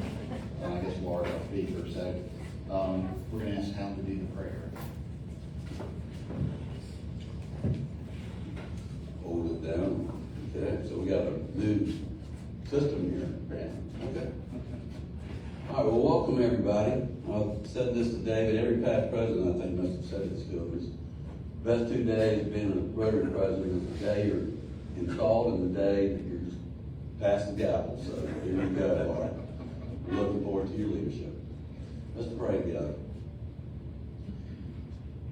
today. I guess Laura, our speaker, so we're going to ask Hal to do the prayer. Hold it down. Okay, so we got a new system here. Yeah. Okay. All right, well, welcome everybody. I've said this to David, every past president I think must have said this to him. His best 2 days of being a Rotary president is the day you're installed and the day that you're just past the gavel. So here you go, Laura. I'm looking forward to your leadership. Let's pray together.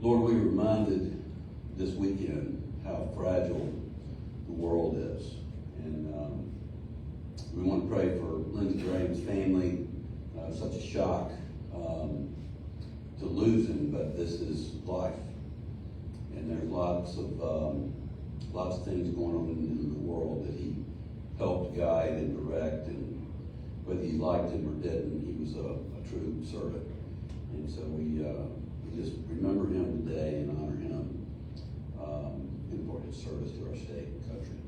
Lord, we were reminded this weekend how fragile the world is. And we want to pray for Lindsey Graham's family. Such a shock to lose him, but this is life. And there's lots of things going on in the world that he helped guide and direct, and whether you liked him or didn't, he was a true servant. And so we just remember him today and honor him for his service to our state and country.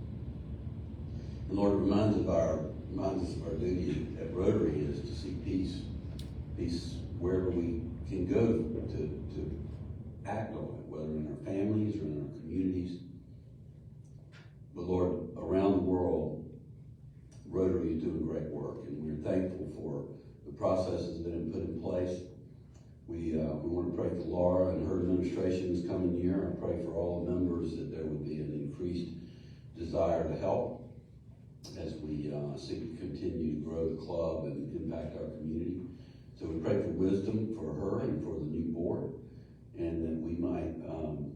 And Lord, it reminds us of our duty at Rotary is to seek peace wherever we can go to act on it, whether in our families or in our communities. But Lord, around the world, Rotary is doing great work, and we're thankful for the processes that have been put in place. We want to pray for Laura and her administration this coming year. I pray for all the members that there would be an increased desire to help as we seek to continue to grow the club and impact our community. So we pray for wisdom for her and for the new board, and that we might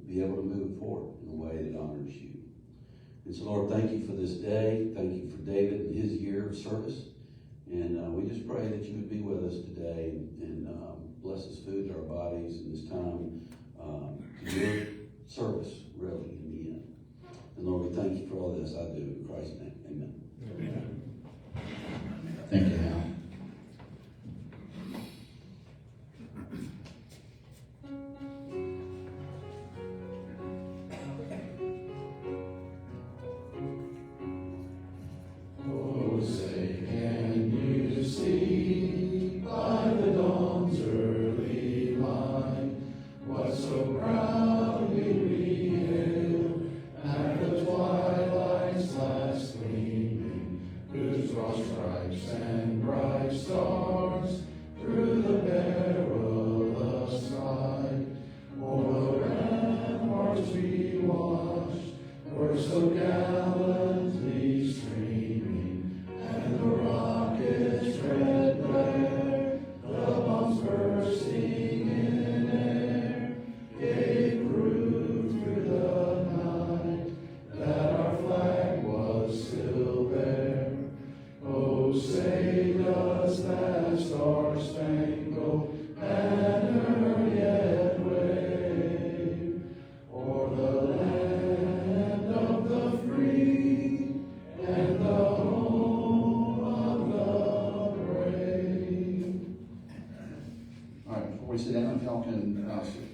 be able to move forward in a way that honors you. And so, Lord, thank you for this day. Thank you for David and his year of service. And we just pray that you would be with us today and bless this food to our bodies in this time to your service, really, in the end. And Lord, we thank you for all this. I do in Christ's name. Amen. Amen. Thank you, Hal.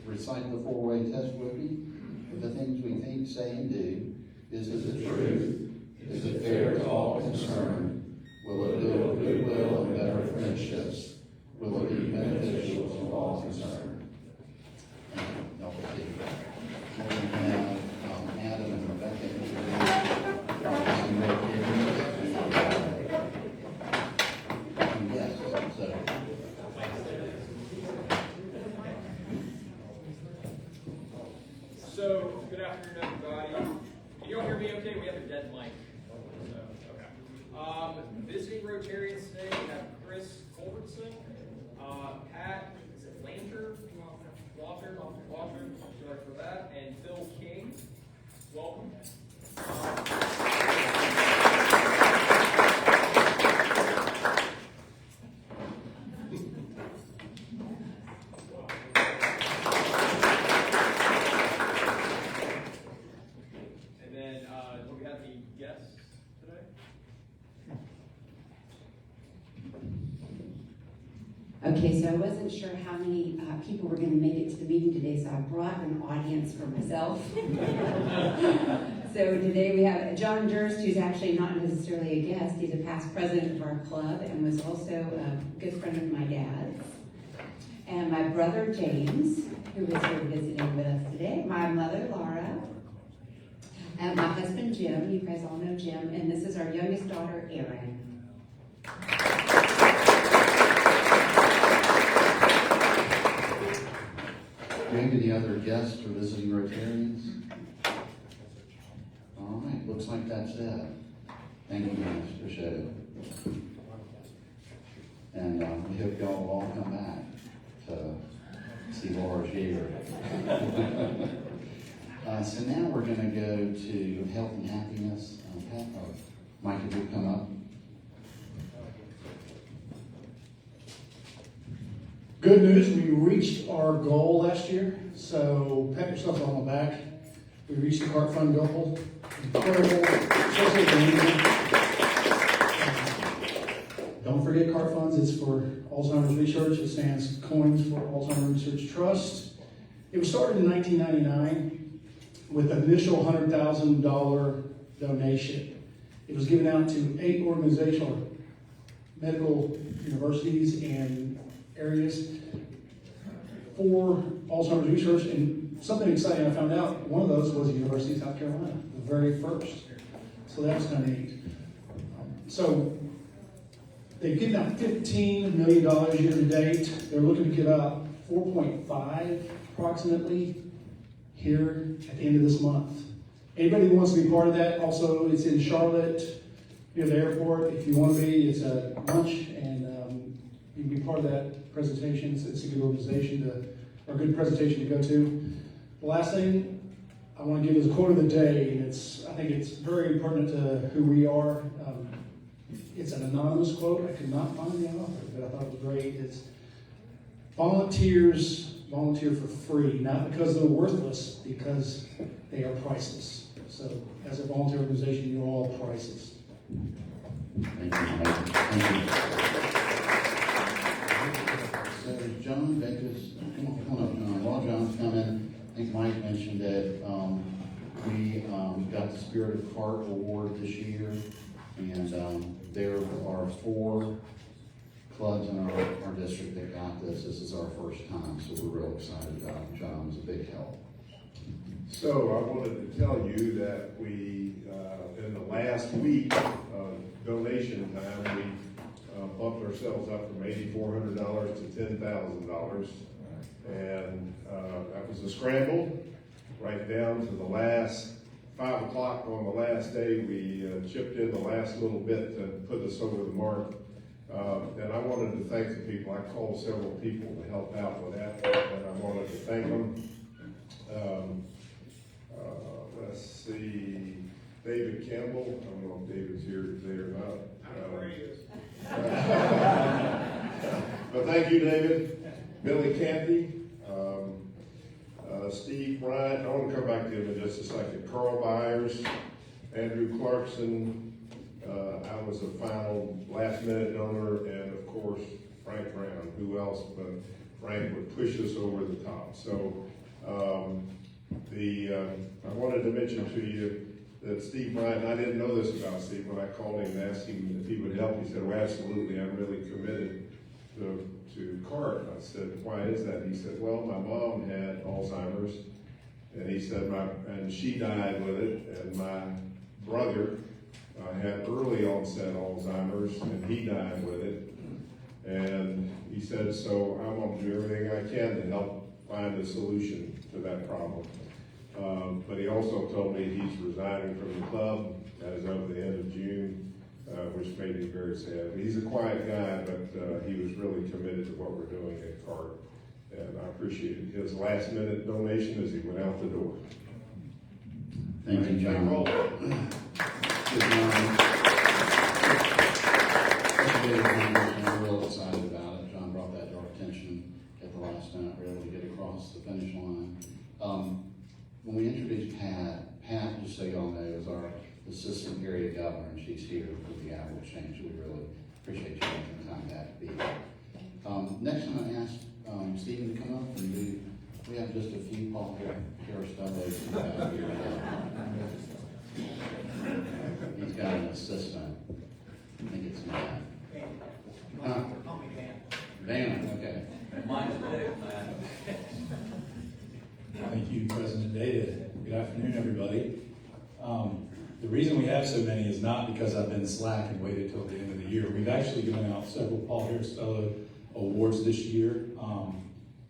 Recite the four-way test with me. For the things we think, say, and do. Is it the truth? Is it fair to all concerned? Will it build goodwill and better friendships? Will it be beneficial to all concerned? No, we have Adam and Rebecca yes, so. So, good afternoon, everybody. Can you all hear me okay? We have a dead mic. So, okay. Visiting Rotarians today, we have Chris Culbertson, Pat, is it Lanter? Walter, sorry for that, and Phil King. Welcome. Okay, so I wasn't sure how many people were going to make it to the meeting today, so I brought an audience for myself. So today we have John Durst, who's actually not necessarily a guest. He's a past president of our club and was also a good friend of my dad's. And my brother James, who is here visiting with us today. My mother Laura. And my husband Jim. You guys all know Jim. And this is our youngest daughter, Erin. Do we have any other guests or visiting Rotarians? All right, looks like that's it. Thank you guys, appreciate it. And we hope y'all will all come back to see Laura's year. So now we're going to go to health and happiness. Pat, Mike, if you come up. Good news, we reached our goal last year, so pat yourself on the back. We reached the CART fund goal. Incredible. Especially for me. Don't forget CART funds, it's for Alzheimer's research. It stands Coins for Alzheimer's Research Trust. It was started in 1999 with an initial $100,000 donation. It was given out to 8 organizational medical universities and areas for Alzheimer's research, and something exciting I found out, one of those was the University of South Carolina, the very first. So that was kind of neat. So they've given out $15 million year to date. They're looking to give out 4.5 approximately here at the end of this month. Anybody who wants to be part of that, also it's in Charlotte, near the airport. If you want to be, it's a lunch, and you can be part of that presentation. It's a good organization or a good presentation to go to. The last thing I want to give is a quote of the day, and I think it's very pertinent to who we are. It's an anonymous quote. I could not find the author, but I thought it was great. It's volunteers volunteer for free, not because they're worthless, because they are priceless. So as a volunteer organization, you're all priceless. Thank you, Mike. Thank you. So John, come on up, John. While John's coming, I think Mike mentioned that we got the Spirit of CART award this year, and there are 4 clubs in our district that got this. This is our first time, so we're real excited about it. John was a big help. So I wanted to tell you that we, in the last week of donation time, we bumped ourselves up from $8,400 to $10,000. And that was a scramble, right down to the last 5 o'clock on the last day. We chipped in the last little bit to put us over the mark. And I wanted to thank the people. I called several people to help out with that, and I wanted to thank them. Let's see, David Campbell. I don't know if David's here today or not. But thank you, David. Billy Canty, Steve Bryant. I want to come back to him in just a second. Carl Byers, Andrew Clarkson. I was a final last-minute donor, and of course Frank Brown. Who else but Frank would push us over the top? So I wanted to mention to you that Steve Bryant. I didn't know this about Steve when I called him and asked him if he would help. He said, "Well, absolutely. I'm really committed to CART." I said, "Why is that?" He said, "Well, my mom had Alzheimer's, and he said and she died with it, and my brother." Had early onset Alzheimer's, and he died with it. And he said, so I'm going to do everything I can to help find a solution to that problem. But he also told me he's resigning from the club as of the end of June, which made me very sad. He's a quiet guy, but he was really committed to what we're doing at CART. And I appreciated his last minute donation as he went out the door. Thank you, John. I'm real excited about it. John brought that to our attention at the last minute. We were able to get across the finish line. When we introduced Pat, just so y'all know, is our assistant area governor, and she's here for the Gavel Exchange. We really appreciate you taking the time to be here. Next, I'm going to ask Stephen to come up and we have just a few Paul Harris studios here. He's got an assistant. I think it's Matt. Huh? Van, okay. Mine's Dave, man. Thank you, President David. Good afternoon, everybody. The reason we have so many is not because I've been slack and waited till the end of the year. We've actually given out several Paul Harris Fellow Awards this year.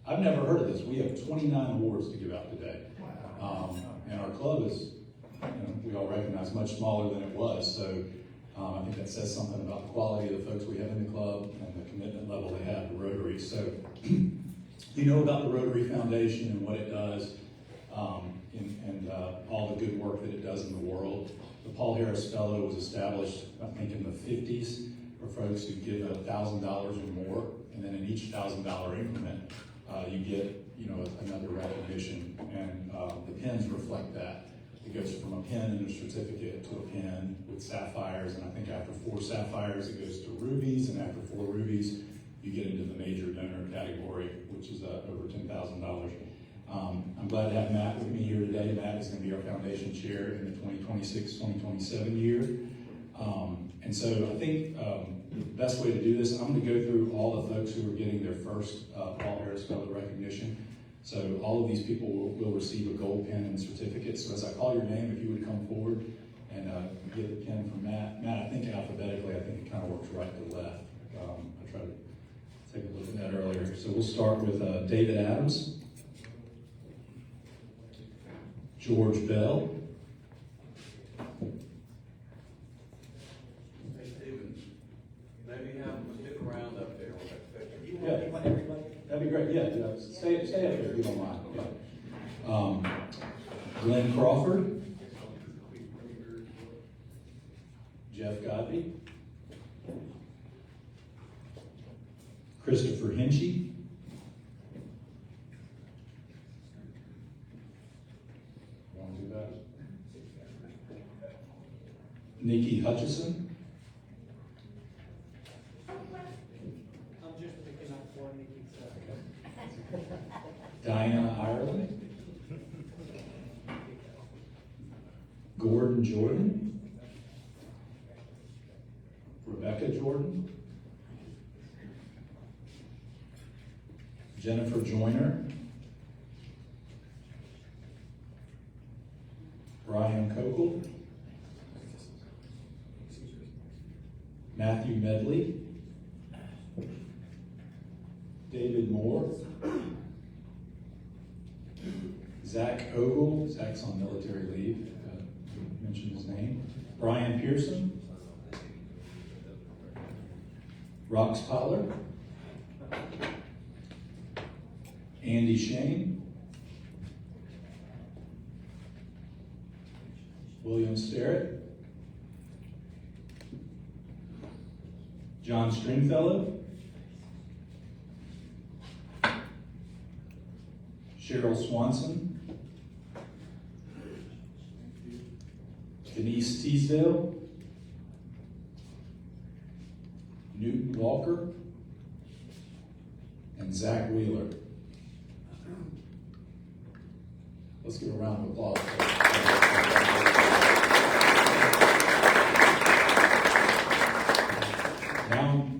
I've never heard of this. We have 29 awards to give out today. And our club is, we all recognize, much smaller than it was. So I think that says something about the quality of the folks we have in the club and the commitment level they have to Rotary. So you know about the Rotary Foundation and what it does, and all the good work that it does in the world. The Paul Harris Fellow was established, I think, in the 50s for folks who give $1,000 or more, and then in each $1,000 increment, you get another recognition, and the pins reflect that. It goes from a pin and a certificate to a pin with sapphires, and I think after 4 sapphires it goes to rubies, and after 4 rubies you get into the major donor category, which is over $10,000. I'm glad to have Matt with me here today. Matt is going to be our foundation chair in the 2026-2027 year. And so I think the best way to do this, I'm going to go through all the folks who are getting their first Paul Harris Fellow recognition. So all of these people will receive a gold pin and certificate. So as I call your name, if you would come forward and get the pin from Matt. Matt, I think alphabetically, I think it kind of works right to left. I tried to take a look at that earlier. So we'll start with David Adams, George Bell, Hey, Steven, maybe have them stick around up there with that picture. yeah, that'd be great. Yeah, stay up there if you don't mind. Yeah. Glenn Crawford, Jeff Godby, Christopher Hinchy, Nikki Hutchison, I'm just picking up for Nikki. Diana Ireland, Gordon Jordan, Rebecca Jordan, Jennifer Joyner, Brian Kokel, Matthew Medley, David Moore, Zach Ogle, Zach's on military leave, mentioned his name, Brian Pearson, Rox Pollard, Andy Shane, William Sterrett, John Stringfellow, Cheryl Swanson, Denise Teasdale, Newton Walker, and Zach Wheeler. Let's give a round of applause.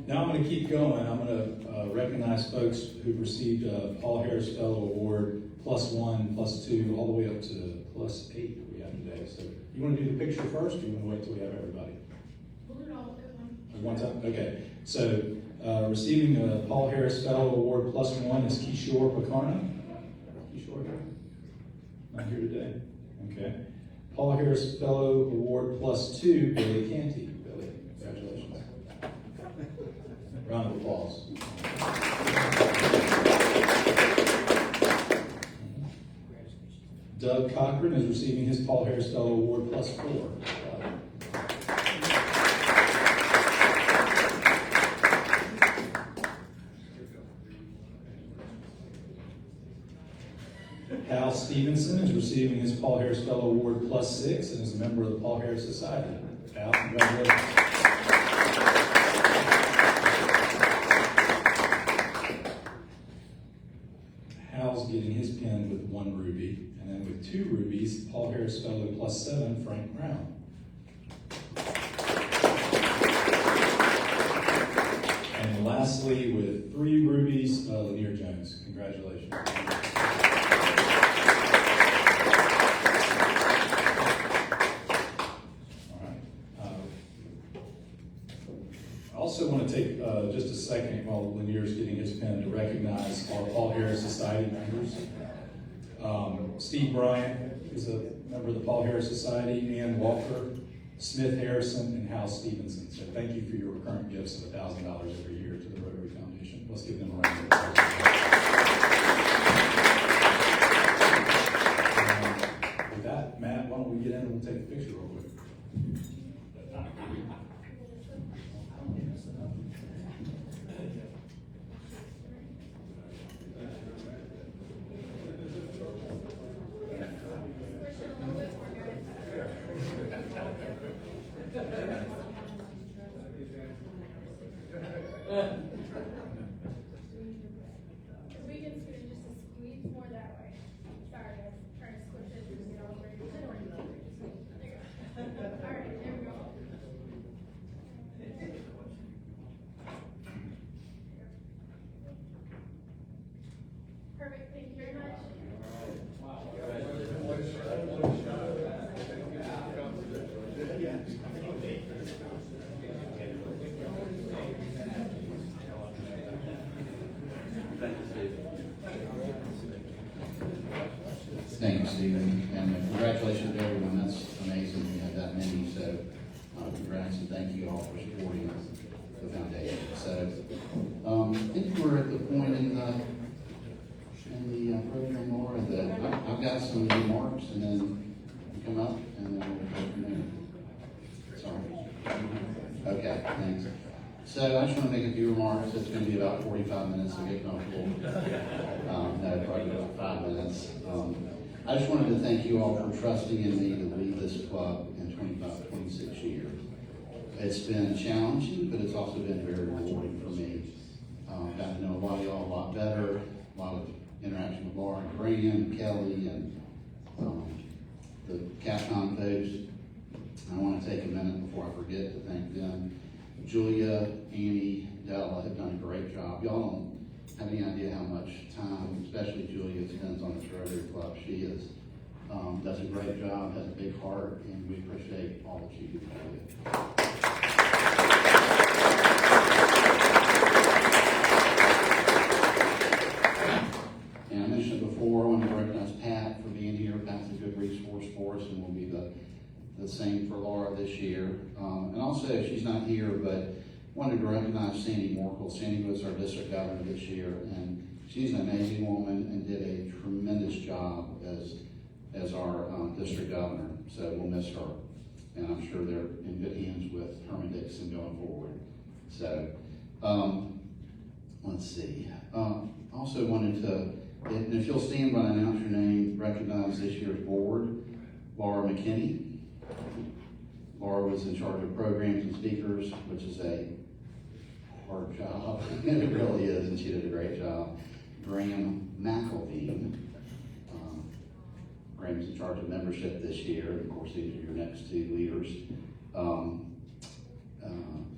Now I'm going to keep going. I'm going to recognize folks who received a Paul Harris Fellow Award +1, +2, all the way up to +8 that we have today. So you want to do the picture first, or you want to wait till we have everybody? We'll do it all at One time? Okay. So receiving a Paul Harris Fellow Award +1 is Kishore Pakarna. Kishore here? Not here today. Okay. Paul Harris Fellow Award +2, Billy Canty. Billy, congratulations. Round of applause. Doug Cochran is receiving his Paul Harris Fellow Award +4. Hal Stevenson is receiving his Paul Harris Fellow Award +6 and is a member of the Paul Harris Society. Hal, congratulations. Hal's getting his pin with 1 ruby, and then with 2 rubies, Paul Harris Harris Fellow +7, Frank Brown. And lastly, with 3 rubies, Lanier Jones. Congratulations. I also want to take just a second while Lanier's getting his pen to recognize our Paul Harris Society members. Steve Bryan is a member of the Paul Harris Society, Ann Walker, Smith Harrison, and Hal Stevenson. So thank you for your recurrent gifts of $1,000 every year to the Rotary Foundation. Let's give them a round of applause. With that, Matt, why don't we get in and we'll take a picture real quick. If we can scoot just a squeeze more that way. Sorry, guys, trying to squish it and get all the way. There you go. All right, there we go. Perfect, thank you very much. Thank you, Stephen, and congratulations to everyone. That's amazing. We had that many, so congrats and thank you all for supporting the foundation. So I think we're at the point in the program, Laura, that I've got some remarks, and then you come up, and then we'll go from there. Sorry. Okay, thanks. So I just want to make a few remarks. It's going to be about 45 minutes to get comfortable. No, probably about 5 minutes. I just wanted to thank you all for trusting in me to lead this club in 26 years. It's been challenging, but it's also been very rewarding for me. Got to know a lot of y'all a lot better, a lot of interaction with Laura and Graham, Kelly, and the Capcom folks. I want to take a minute before I forget to thank them. Julia, Annie, Della have done a great job. Y'all don't have any idea how much time, especially Julia, spends on this Rotary Club. She does a great job, has a big heart, and we appreciate all that you do, Julia. And I mentioned it before, I want to recognize Pat for being here. Pat's a good resource for us, and will be the same for Laura this year. And also, she's not here, but wanted to recognize Sandy Morkel. Sandy was our district governor this year, and she's an amazing woman and did a tremendous job as our district governor. So we'll miss her, and I'm sure they're in good hands with Herman Dixon going forward. So let's see. Also wanted to, and if you'll stand by and announce your name, recognize this year's board, Laura McKinney. Laura was in charge of programs and speakers, which is a hard job. It really is, and she did a great job. Graham McElveen. Graham's in charge of membership this year. Of course, these are your next 2 leaders.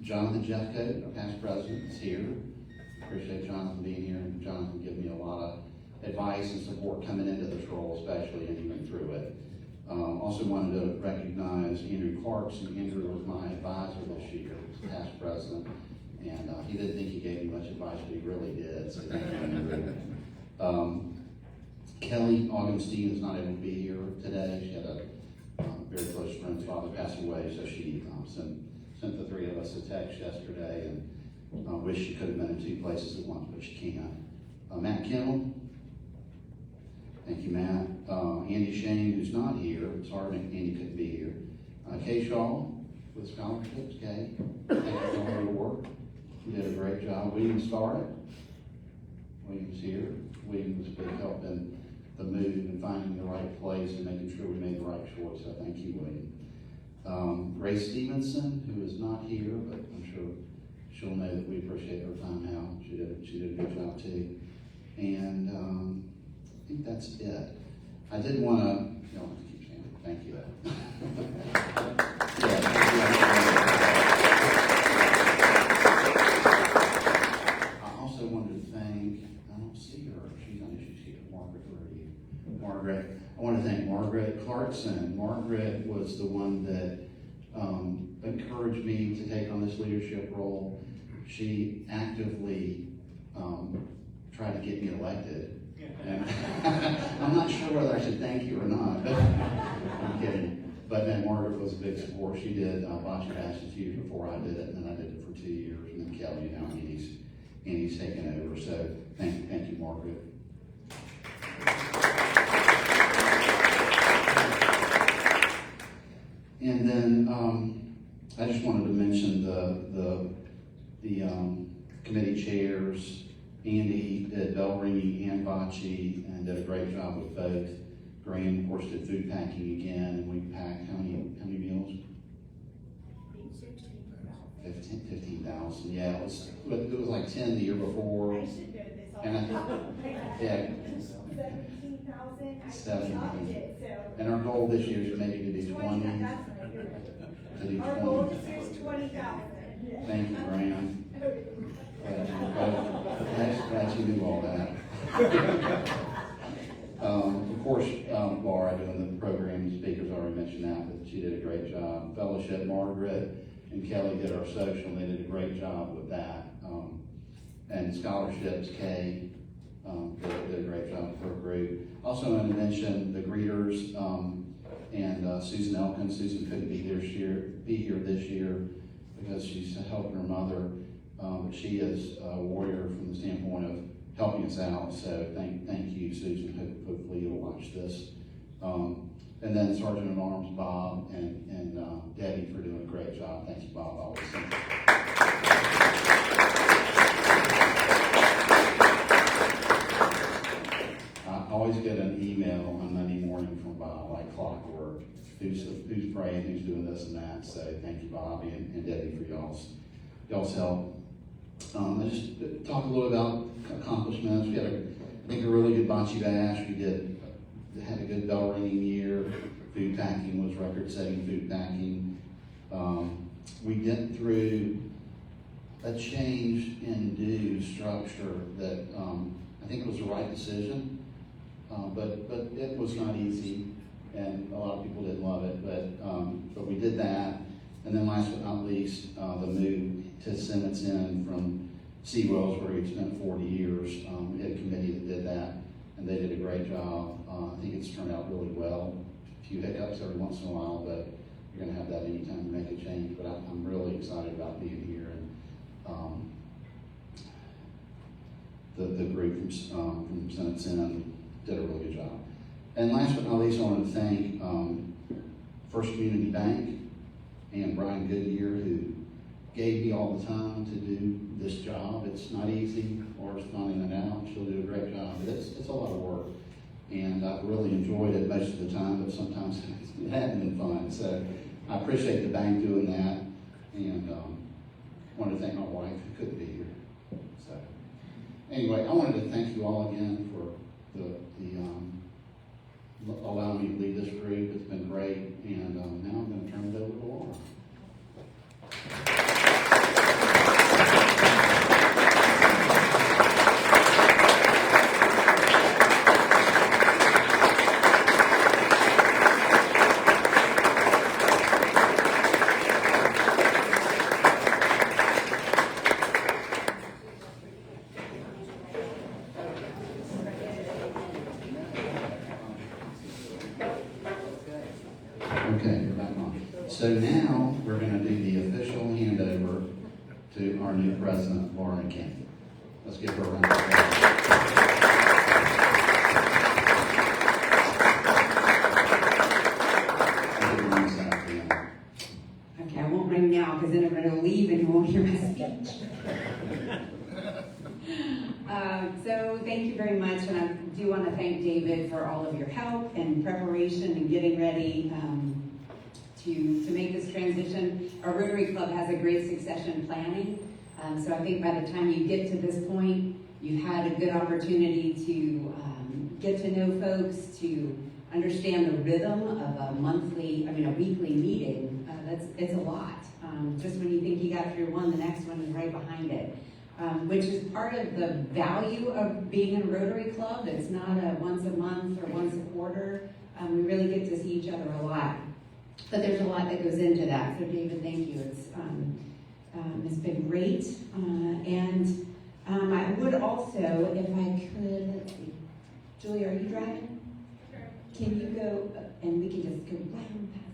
Jonathan Jeffcoat, our past president, is here. Appreciate Jonathan being here, and Jonathan gave me a lot of advice and support coming into this role, especially, and even through it. Also wanted to recognize Andrew Clarkson. Andrew was my advisor this year, past president, and he didn't think he gave me much advice, but he really did, so thank you, Andrew. Kelly Augustine is not able to be here today. She had a very close friend's father pass away, so she sent the 3 of us a text yesterday, and wish she could have been in 2 places at once, but she can't. Matt Kimmel. Thank you, Matt. Andy Shane, who's not here. Sorry, Andy couldn't be here. Kay Shaw with scholarships. Kay, thank you for all your work. You did a great job. William Starrett. William's here. William was a big help in the move and finding the right place and making sure we made the right choice. So thank you, William. Grace Stevenson, who is not here, but I'm sure she'll know that we appreciate her time out. She did a good job too. And I think that's it. I did want to, y'all have to keep standing. Thank you. I also wanted to thank, I don't see her, she's here. Margaret, where are you? Margaret. I want to thank Margaret Clarkson. Margaret was the one that encouraged me to take on this leadership role. She actively tried to get me elected. And I'm not sure whether I should thank you or not, but I'm kidding. But then Margaret was a big support. She did Bocce Bashes 2 years before I did it, and then I did it for 2 years, and then Kelly, now Andy's taken over. So thank you, Margaret. And then I just wanted to mention the committee chairs. Andy did bell ringing and bocce and did a great job with both. Graham, of course, did food packing again, and we packed how many meals? 15,000. Yeah, it was like 10 the year before. I should know this all. And I think, 17,000. 17. And our goal this year is maybe to do 20. That's right, you're right. Our goal this year is 20,000. Thank you, Graham. Glad you knew all that. Of course, Laura doing the program, the speakers already mentioned that, but she did a great job. Fellowship, Margaret and Kelly did our social, and they did a great job with that. And scholarships, Kay did a great job with her group. Also, I want to mention the greeters and Susan Elkins. Susan couldn't be here this year because she's helping her mother. But she is a warrior from the standpoint of helping us out. So thank you, Susan. Hopefully you'll watch this. And then Sergeant at Arms Bob and Debbie for doing a great job. Thank you, Bob. I always think. I always get an email on Monday morning from Bob, like clockwork. Who's praying? Who's doing this and that? So thank you, Bobby and Debbie, for y'all's help. I just talk a little about accomplishments. We had I think a really good bocce bash. We had a good bell ringing year. Food packing was record-setting food packing. We went through a change in due structure that I think it was the right decision, but it was not easy, and a lot of people didn't love it. But we did that, and then last but not least, the move to Simmons Inn from Seawells, where we spent 40 years. We had a committee that did that, and they did a great job. I think it's turned out really well. A few hiccups every once in a while, but you're going to have that anytime you make a change. But I'm really excited about being here, and the group from Simmons Inn did a really good job. And last but not least, I want to thank First Community Bank and Brian Goodyear, who gave me all the time to do this job. It's not easy. Laura's finding it out. She'll do a great job. But it's a lot of work. And I've really enjoyed it most of the time, but sometimes it hasn't been fun. So I appreciate the bank doing that. And I want to thank my wife, who couldn't be here. So anyway, I wanted to thank you all again for the allowing me to lead this group. It's been great. And now I'm going to turn it over to Laura. Okay, we're back on. So now we're going to do the official handover to our new president, Laura Kent. Let's give her a round of applause. Okay, I won't ring now because then I'm going to leave and you won't hear my speech. So thank you very much, and I do want to thank David for all of your help and preparation and getting ready to make this transition. Our Rotary Club has a great succession planning, so I think by the time you get to this point, you've had a good opportunity to get to know folks, to understand the rhythm of a weekly meeting, it's a lot. Just when you think you got through one, the next one is right behind it. Which is part of the value of being in a Rotary Club. It's not a once a month or once a quarter. We really get to see each other a lot. But there's a lot that goes into that. So David, thank you. It's been great. I would also, if I could, let's see. Julie, are you driving? Sure. Can you go, and we can just go right on past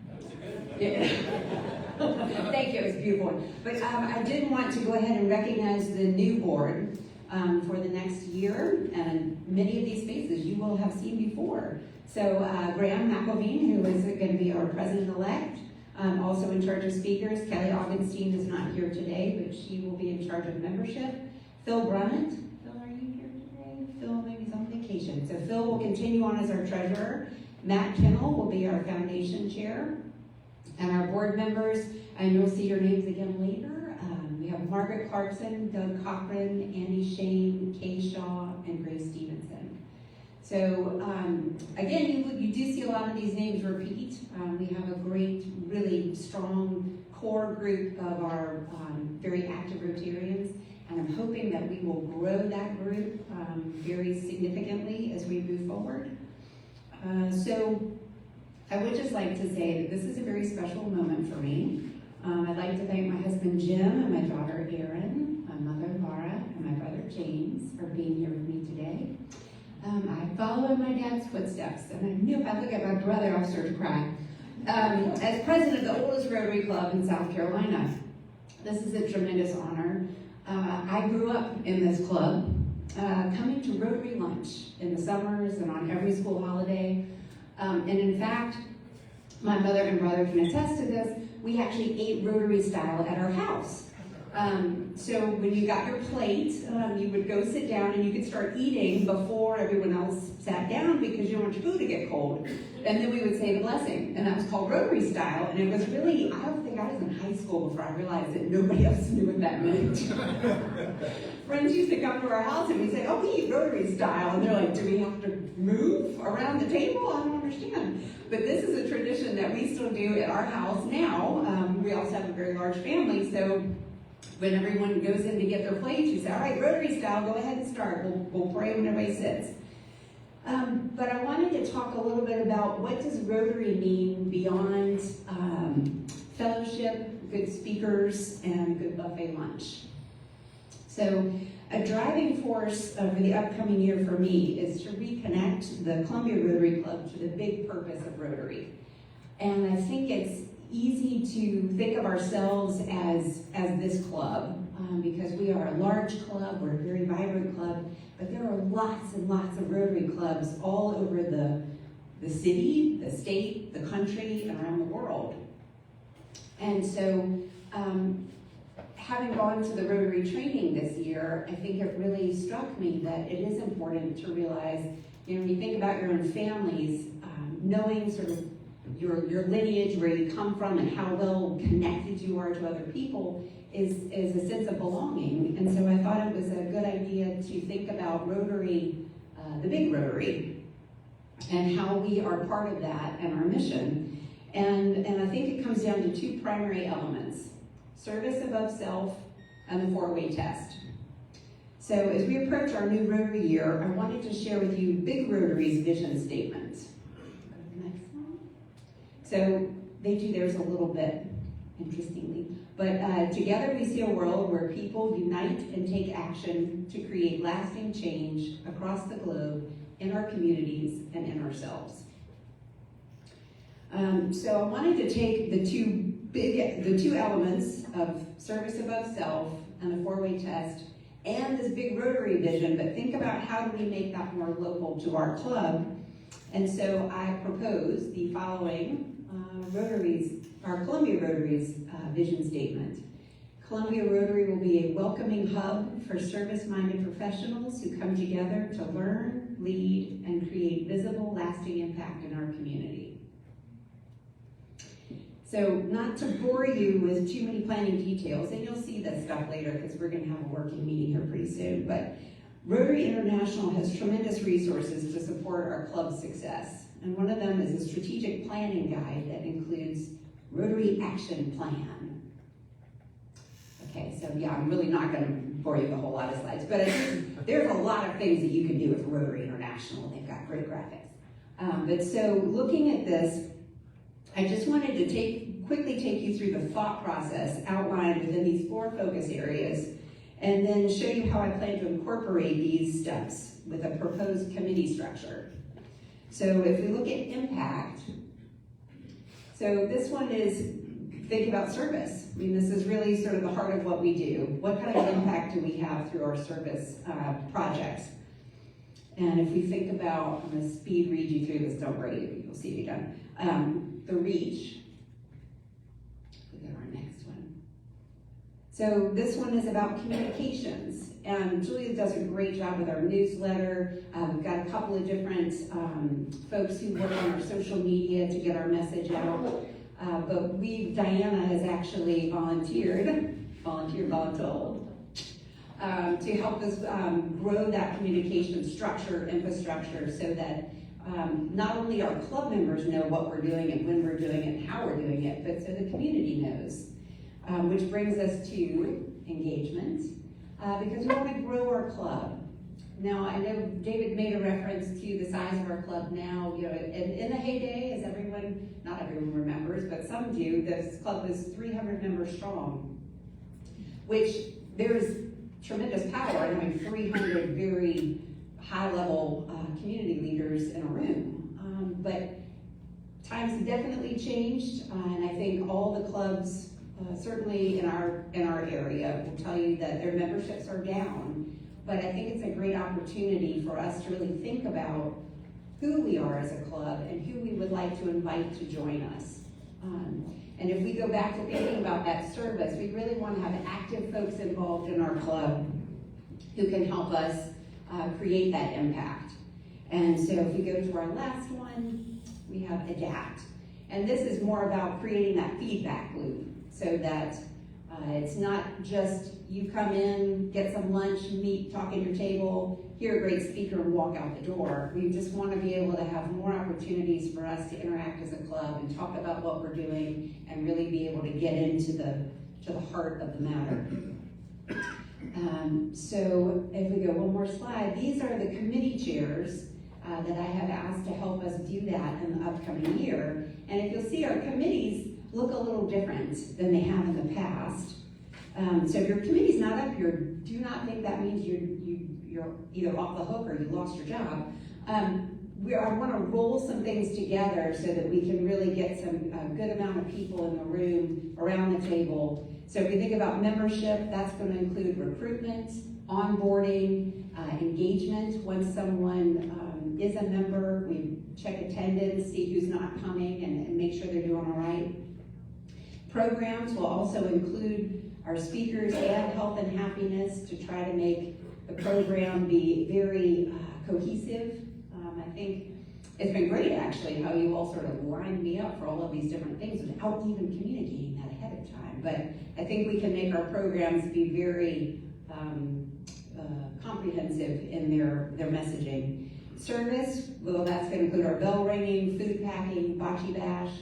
that one. Yeah. Thank you, it was a beautiful one. But I did want to go ahead and recognize the new board for the next year, and many of these faces you will have seen before. So Graham McElveen, who is going to be our president-elect, also in charge of speakers. Kelly Augenstein is not here today, but she will be in charge of membership. Phil Brunnett. Phil, are you here today? Phil maybe is on vacation. So Phil will continue on as our treasurer. Matt Kinnell will be our foundation chair. And our board members, and you'll see your names again later. We have Margaret Clarkson, Doug Cochran, Andy Shane, Kay Shaw, and Grace Stevenson. So again, you do see a lot of these names repeat. We have a great, really strong core group of our very active Rotarians, and I'm hoping that we will grow that group very significantly as we move forward. So I would just like to say that this is a very special moment for me. I'd like to thank my husband Jim and my daughter Erin, my mother Laura, and my brother James for being here with me today. I follow in my dad's footsteps, and I knew if I look at my brother, I'll start to cry. As president of the oldest Rotary Club in South Carolina, this is a tremendous honor. I grew up in this club, coming to Rotary lunch in the summers and on every school holiday. And in fact, my mother and brother can attest to this, we actually ate Rotary style at our house. So when you got your plate, you would go sit down and you could start eating before everyone else sat down because you didn't want your food to get cold. And then we would say the blessing, and that was called Rotary style. And it was really, I don't think I was in high school before I realized that nobody else knew what that meant. Friends used to come to our house and we'd say, oh, we eat Rotary style. And they're like, do we have to move around the table? I don't understand. But this is a tradition that we still do at our house now. We also have a very large family, so when everyone goes in to get their plates, you say, all right, Rotary style, go ahead and start. We'll pray when everybody sits. But I wanted to talk a little bit about what does Rotary mean beyond fellowship, good speakers, and good buffet lunch. So a driving force for the upcoming year for me is to reconnect the Columbia Rotary Club to the big purpose of Rotary. And I think it's easy to think of ourselves as this club because we are a large club, we're a very vibrant club, but there are lots and lots of Rotary clubs all over the city, the state, the country, and around the world. And so having gone to the Rotary training this year, I think it really struck me that it is important to realize, when you think about your own families, knowing sort of your lineage, where you come from, and how well connected you are to other people is a sense of belonging. And so I thought it was a good idea to think about Rotary, the big Rotary, and how we are part of that and our mission. And I think it comes down to two primary elements: service above self and the four-way test. So as we approach our new Rotary year, I wanted to share with you Big Rotary's vision statement. Next one. So they do theirs a little bit interestingly. But together we see a world where people unite and take action to create lasting change across the globe, in our communities, and in ourselves. So I wanted to take the two elements of service above self and the four-way test and this big Rotary vision, but think about how do we make that more local to our club. And so I propose the following our Columbia Rotary's vision statement. Columbia Rotary will be a welcoming hub for service-minded professionals who come together to learn, lead, and create visible, lasting impact in our community. So not to bore you with too many planning details, and you'll see this stuff later because we're going to have a working meeting here pretty soon, but Rotary International has tremendous resources to support our club's success. And one of them is a strategic planning guide that includes Rotary Action Plan. Okay, so yeah, I'm really not gonna bore you with a whole lot of slides, but there's a lot of things that you can do with Rotary International. They've got great graphics. But so looking at this, I just wanted to quickly take you through the thought process outlined within these 4 focus areas, and then show you how I plan to incorporate these steps with a proposed committee structure. So if we look at impact, so this one is think about service. I mean, this is really sort of the heart of what we do. What kind of impact do we have through our service projects? And if we think about, I'm gonna speed read you through this, don't worry, you'll see it again. The reach. Look at our next one. So this one is about communications. And Julia does a great job with our newsletter. We've got a couple of different folks who work on our social media to get our message out. But Diana has actually volunteered, to help us grow that communication structure, infrastructure, so that not only our club members know what we're doing and when we're doing it and how we're doing it, but so the community knows. Which brings us to engagement, because we want to grow our club. Now, I know David made a reference to the size of our club now. You know, in the heyday, as everyone, not everyone remembers, but some do, this club was 300 members strong, which there is tremendous power in having 300 very high-level community leaders in a room. But times have definitely changed, and I think all the clubs, certainly in our area, will tell you that their memberships are down. But I think it's a great opportunity for us to really think about who we are as a club and who we would like to invite to join us. And if we go back to thinking about that service, we really want to have active folks involved in our club who can help us create that impact. And so if we go to our last one, we have adapt. And this is more about creating that feedback loop so that it's not just you come in, get some lunch, meet, talk at your table, hear a great speaker and walk out the door. We just want to be able to have more opportunities for us to interact as a club and talk about what we're doing and really be able to get into the heart of the matter. So if we go one more slide, these are the committee chairs that I have asked to help us do that in the upcoming year. And if you'll see, our committees look a little different than they have in the past. So if your committee's not up here, do not think that means you're either off the hook or you lost your job. I want to roll some things together so that we can really get some good amount of people in the room, around the table. So if we think about membership, that's going to include recruitment, onboarding, engagement. Once someone is a member, we check attendance, see who's not coming, and make sure they're doing all right. Programs will also include our speakers and health and happiness to try to make the program be very cohesive. I think it's been great, actually, how you all sort of lined me up for all of these different things without even communicating that ahead of time. But I think we can make our programs be very comprehensive in their messaging. Service, well, that's going to include our bell ringing, food packing, bocce bash,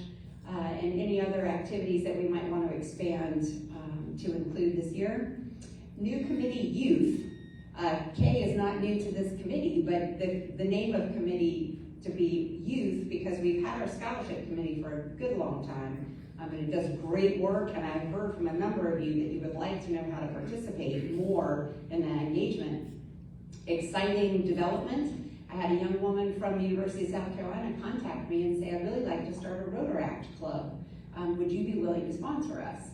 and any other activities that we might want to expand to include this year. New committee youth. Kay is not new to this committee, but the name of committee to be youth, because we've had our scholarship committee for a good long time. And it does great work, and I've heard from a number of you that you would like to know how to participate more in that engagement. Exciting development. I had a young woman from the University of South Carolina contact me and say, I'd really like to start a Rotaract club. Would you be willing to sponsor us?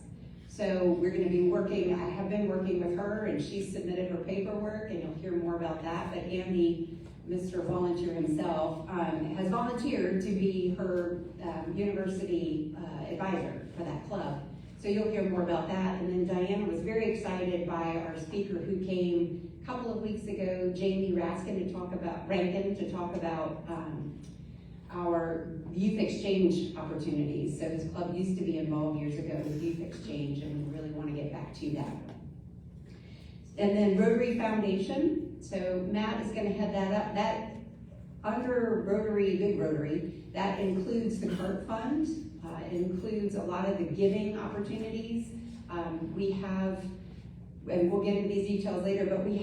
So we're going to be working, I have been working with her, and she submitted her paperwork, and you'll hear more about that. But Andy, Mr. Volunteer himself, has volunteered to be her university advisor for that club. So you'll hear more about that. And then Diana was very excited by our speaker who came a couple of weeks ago, Jamie Rankin, to talk about our youth exchange opportunities. So this club used to be involved years ago with youth exchange, and we really want to get back to that. And then Rotary Foundation. So Matt is gonna head that up. That, under Rotary, Big Rotary, that includes the CART fund, it includes a lot of the giving opportunities. We have, and we'll get into these details later, but we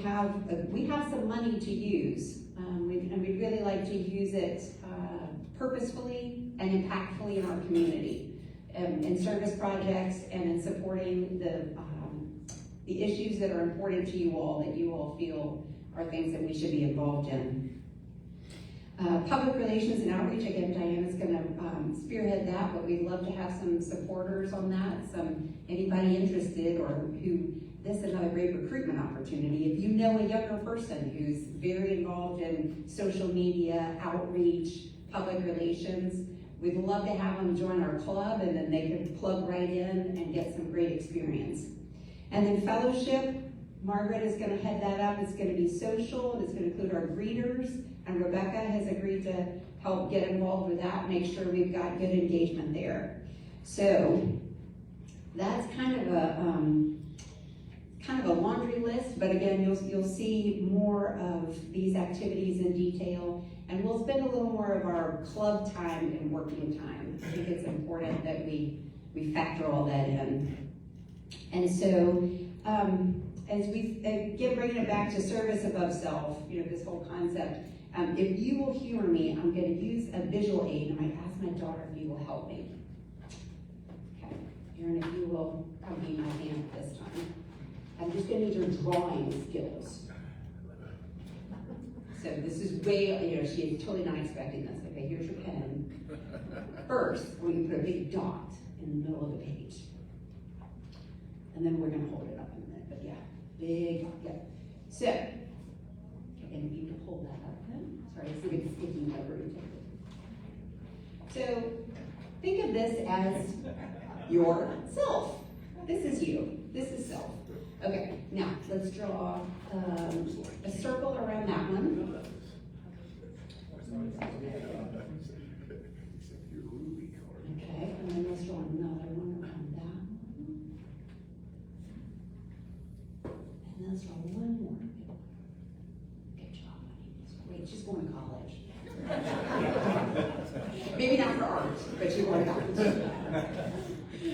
have some money to use. And we'd really like to use it purposefully and impactfully in our community, in service projects and in supporting the issues that are important to you all, that you all feel are things that we should be involved in. Public relations and outreach, again, Diana's gonna spearhead that, but we'd love to have some supporters on that, anybody interested this is another great recruitment opportunity. If you know a younger person who's very involved in social media, outreach, public relations, we'd love to have them join our club, and then they can plug right in and get some great experience. And then fellowship, Margaret is gonna head that up. It's gonna be social, and it's gonna include our greeters, and Rebecca has agreed to help get involved with that, make sure we've got good engagement there. So that's kind of a laundry list, but again, you'll see more of these activities in detail, and we'll spend a little more of our club time and working time. I think it's important that we factor all that in. And so, as we, again, bringing it back to service above self, this whole concept, if you will humor me, I'm gonna use a visual aid, and I might ask my daughter if you will help me. Okay, Erin, if you will come be my hand this time. I'm just gonna need your drawing skills. So this is way, she is totally not expecting this. Okay, here's your pen. First, we're gonna put a big dot in the middle of the page. And then we're gonna hold it up in a minute, but yeah, big, yeah. So, okay, and you can hold that up then. Sorry, it's a bit sticky over. So, think of this as yourself. This is you, this is self. Okay, now let's draw a circle around that one. Okay, and then let's draw another one around that one. And let's draw one more. Good job, honey. Wait, she's going to college. Maybe not for art, but she's going to college.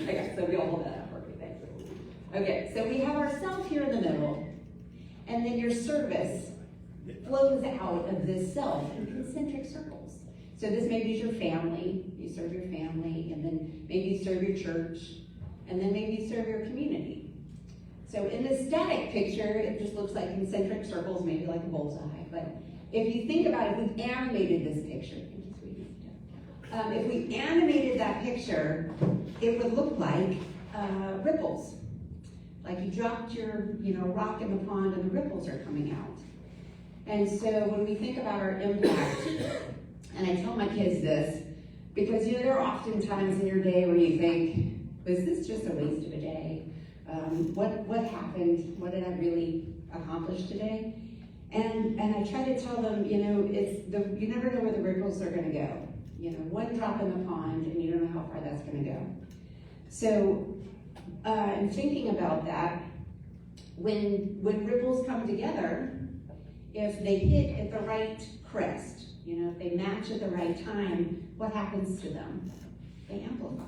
Okay, so we all hold that up. Okay, so we have ourselves here in the middle, and then your service flows out of this self in concentric circles. So this maybe is your family, you serve your family, and then maybe you serve your church, and then maybe you serve your community. So in this static picture, it just looks like concentric circles, maybe like a bullseye, but if you think about it, if we animated this picture, if we animated that picture, it would look like ripples. Like you dropped your, rock in the pond and the ripples are coming out. And so when we think about our impact, and I tell my kids this, because there are often times in your day where you think, was this just a waste of a day? What happened? What did I really accomplish today? And I try to tell them, you never know where the ripples are gonna go. One drop in the pond and you don't know how far that's gonna go. So, in thinking about that, when ripples come together, if they hit at the right crest, if they match at the right time, what happens to them? They amplify.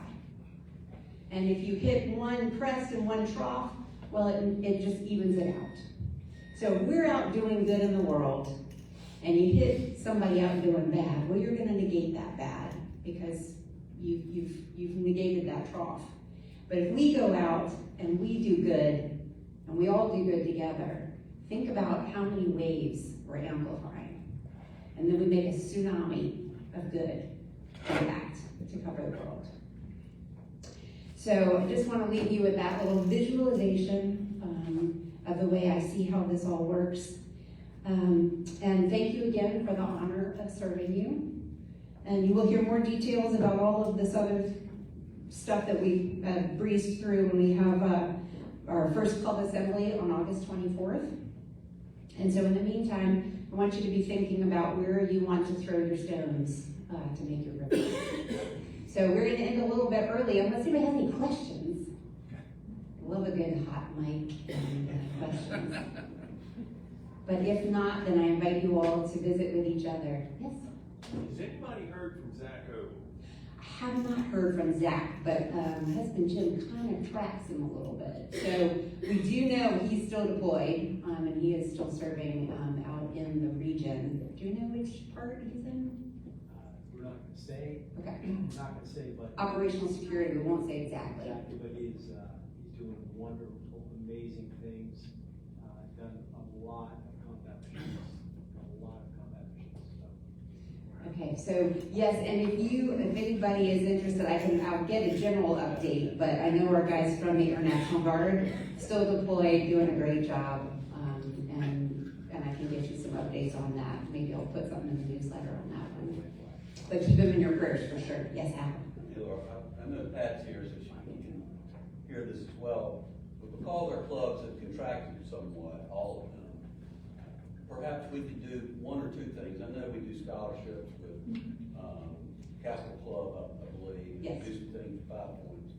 And if you hit one crest and one trough, well, it just evens it out. So if we're out doing good in the world, and you hit somebody out doing bad, well, you're gonna negate that bad, because you've negated that trough. But if we go out and we do good, and we all do good together, think about how many waves we're amplifying. And then we make a tsunami of good impact to cover the world. So I just want to leave you with that little visualization of the way I see how this all works. And thank you again for the honor of serving you. And you will hear more details about all of this other stuff that we breezed through when we have our first club assembly on August 24th. And so in the meantime, I want you to be thinking about where you want to throw your stones to make your ribbons. So we're going to end a little bit early, unless anybody has any questions. I love a good hot mic and questions. But if not, then I invite you all to visit with each other. Yes? Has anybody heard from Zach O? I have not heard from Zach, but my husband Jim kind of tracks him a little bit. So we do know he's still deployed, and he is still serving out in the region. Do you know which part he's in? We're not gonna say, Okay. we're not gonna say, but. Operational security, we won't say exactly. Exactly, but he's doing wonderful, amazing things, done a lot of combat missions, so. Okay, so yes, and if anybody is interested, I'll get a general update, but I know our guys from the Air National Guard still deployed, doing a great job, and I can get you some updates on that. Maybe I'll put something in the newsletter on that one. But keep them in your prayers for sure. Yes, Al? I know Pat's here, so she can hear this as well. But because our clubs have contracted somewhat, all of them, perhaps we could do one or two things. I know we do scholarships with Capital Club, I believe. Yes. Do some things with 5 points.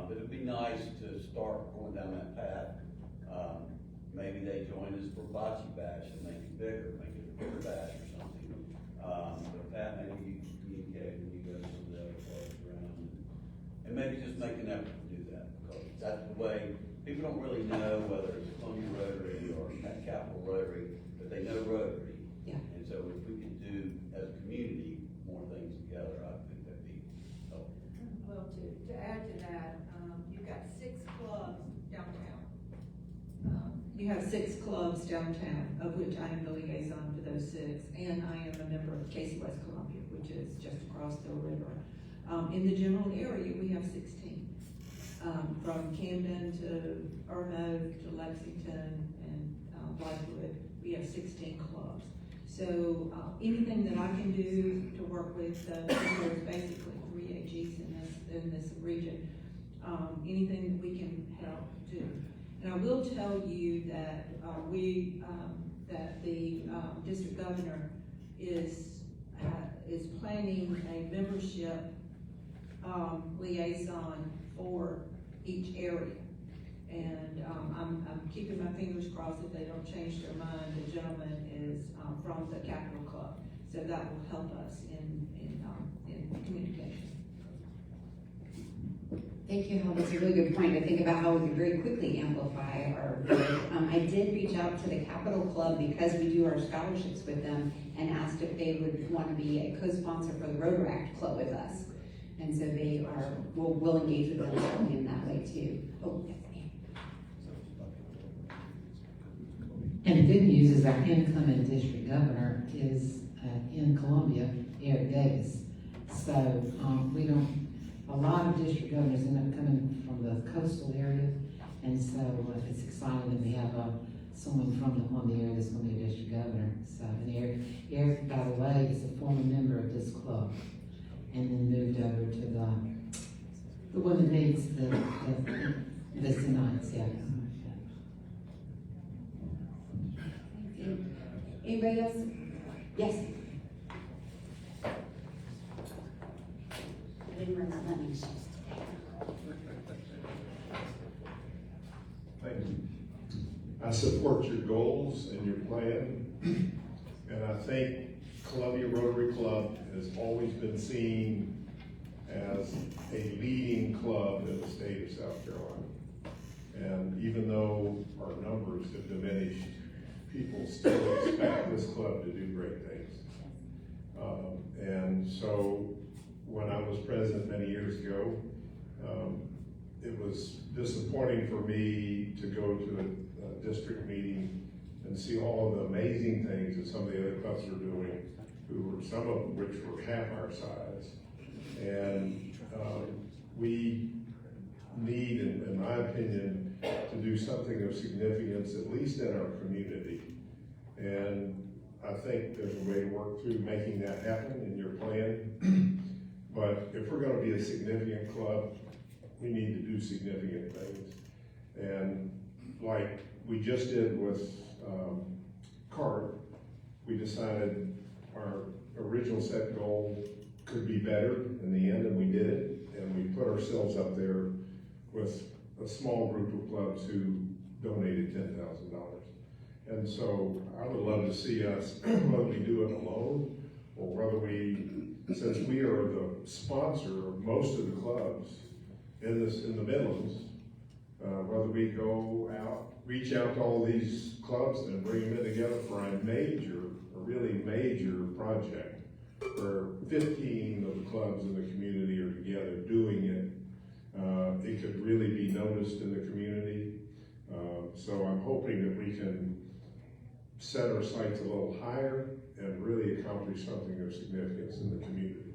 But it'd be nice to start going down that path. Maybe they join us for Bocce Bash and make it bigger, make it a bigger bash or something. But Pat, maybe you can communicate when you go to some of the other clubs around. And maybe just make an effort to do that, because that's the way, people don't really know whether it's Columbia Rotary or Capital Rotary, but they know Rotary. Yeah. And so if we could do, as a community, more things together, I think that'd be helpful. Well, to add to that, you've got 6 clubs downtown. You have 6 clubs downtown, of which I am the liaison to those 6, and I am a member of Casey West Columbia, which is just across the river. In the general area, we have 16. From Camden to Irmo to Lexington and Blythewood, we have 16 clubs. So anything that I can do to work with, there's basically 3 AGs in this region. Anything that we can help do. And I will tell you that that the district governor is planning a membership liaison for each area. And I'm keeping my fingers crossed that they don't change their mind. The gentleman is from the Capital Club, so that will help us in communication. Thank you, Hal. That's a really good point to think about how we can very quickly amplify our work. I did reach out to the Capital Club because we do our scholarships with them and asked if they would want to be a co-sponsor for the Rotaract Club with us. And so they we'll engage with them in that way too. Oh, yes, ma'am. And the good news is our incoming district governor is in Columbia, Eric Davis. So a lot of district governors end up coming from the coastal area, and so it's exciting that we have someone from the Columbia area that's going to be a district governor. So, and Eric, by the way, is a former member of this club, and then moved over to the one that needs the Senites, yeah. Anybody else? Yes. I didn't run that money. Thank you. I support your goals and your plan, and I think Columbia Rotary Club has always been seen as a leading club in the state of South Carolina. And even though our numbers have diminished, people still expect this club to do great things. And so when I was president many years ago, it was disappointing for me to go to a district meeting and see all of the amazing things that some of the other clubs were doing, some of which were half our size. And we need, in my opinion, to do something of significance, at least in our community. And I think there's a way to work through making that happen in your plan. But if we're gonna be a significant club, we need to do significant things. And like we just did with CART, we decided our original set goal could be better in the end, and we did it. And we put ourselves up there with a small group of clubs who donated $10,000. And And so I would love to see us, whether we do it alone, or whether we, since we are the sponsor of most of the clubs in the Midlands, whether we go out, reach out to all these clubs and bring them in together for a really major project, where 15 of the clubs in the community are together doing it. It could really be noticed in the community. So I'm hoping that we can set our sights a little higher and really accomplish something of significance in the community.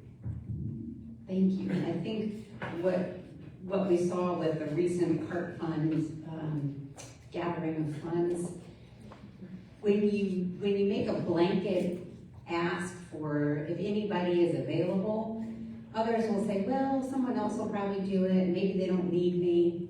Thank you. And I think what we saw with the recent CART funds, gathering of funds, when you make a blanket ask for if anybody is available, others will say, well, someone else will probably do it, and maybe they don't need me.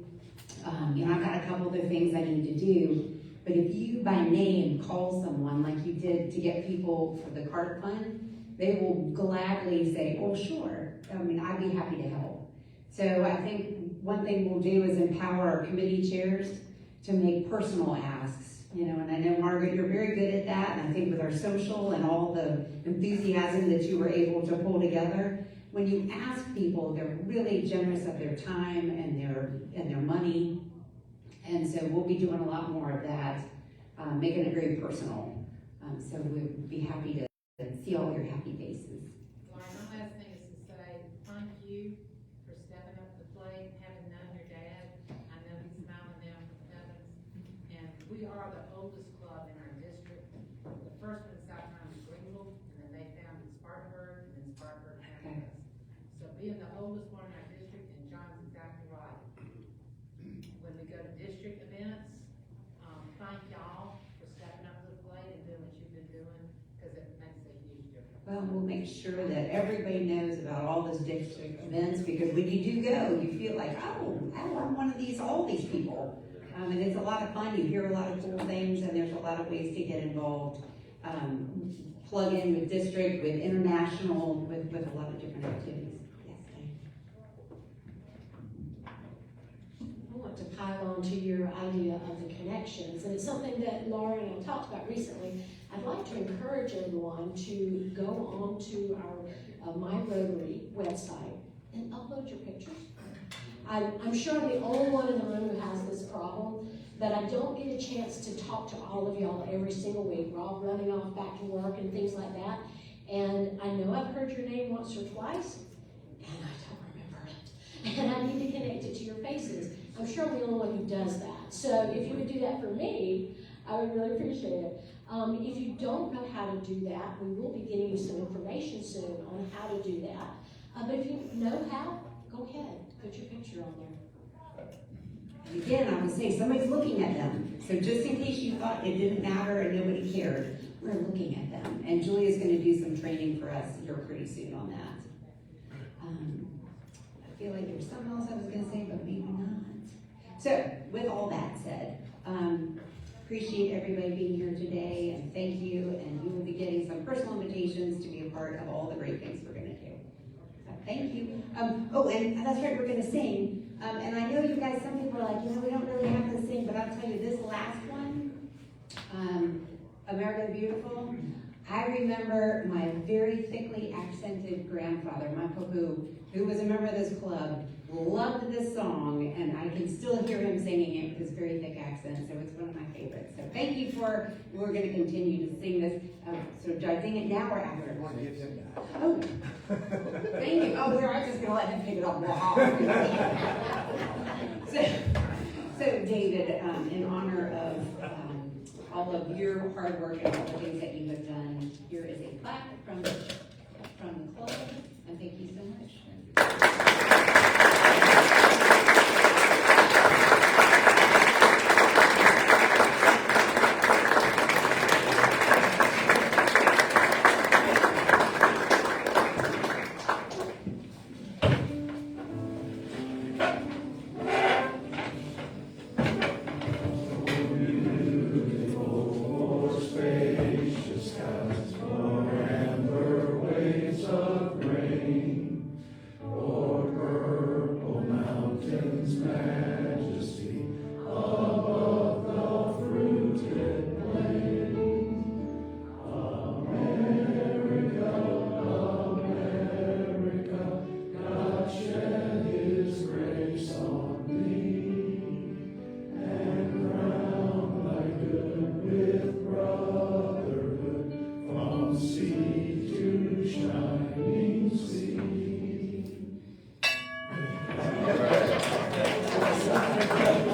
I've got a couple other things I need to do. But if you by name call someone like you did to get people for the CART fund, they will gladly say, oh, sure. I'd be happy to help. So I think one thing we'll do is empower our committee chairs to make personal asks. And I know, Margaret, you're very good at that. And I think with our social and all the enthusiasm that you were able to pull together, when you ask people, they're really generous of their time and their money. And so we'll be doing a lot more of that, making it very personal. So we'd be happy to see all your happy faces. Lauren, my last thing is to say thank you for stepping up to the plate, having known your dad. I know he's smiling down from the heavens. And we are the oldest club in our district. The first one in South Carolina was Greenville, and then they founded Spartanburg, and then Spartanburg founded us. So being the oldest one in our district, and John's exactly right. When we go to district events, thank y'all for stepping up to the plate and doing what you've been doing, because it makes a huge difference. Well, we'll make sure that everybody knows about all those district events, because when you do go, you feel like, oh, I'm one of all these people. And it's a lot of fun. You hear a lot of cool things, and there's a lot of ways to get involved. Plug in with district, with international, with a lot of different activities. Yes, Dave. I want to pile on to your idea of the connections, and it's something that Laura and I talked about recently. I'd like to encourage everyone to go on to our My Rotary website and upload your pictures. I'm sure I'm the only one in the room who has this problem, but I don't get a chance to talk to all of y'all every single week. We're all running off back to work and things like that, and I know I've heard your name once or twice, and I don't remember it, and I need to connect it to your faces. I'm sure I'm the only one who does that. So if you would do that for me, I would really appreciate it. If you don't know how to do that, we will be getting you some information soon on how to do that. But if you know how, go ahead, put your picture on there. And again, I would say somebody's looking at them. So just in case you thought it didn't matter and nobody cared, we're looking at them. And Julia's going to do some training for us here pretty soon on that. I feel like there was something else I was going to say, but maybe not. So, with all that said, appreciate everybody being here today, and thank you, and you will be getting some personal invitations to be a part of all the great things we're going to do. So, thank you. Oh, and that's right, we're going to sing. And I know you guys, some people are like, we don't really have to sing, but I'll tell you this last one, America the Beautiful, I remember my very thickly accented grandfather, my papa, who was a member of this club, loved this song, and I can still hear him singing it with his very thick accent, so it's one of my favorites. So thank you we're going to continue to sing this. So do I sing it now or after? Oh, thank you. Oh, we're just going to let him pick it up. Wow. So David, in honor of all of your hard work and all the things that you have done, here is a plaque from the club, and thank you so much. Majesty above the fruited plain. Thank you.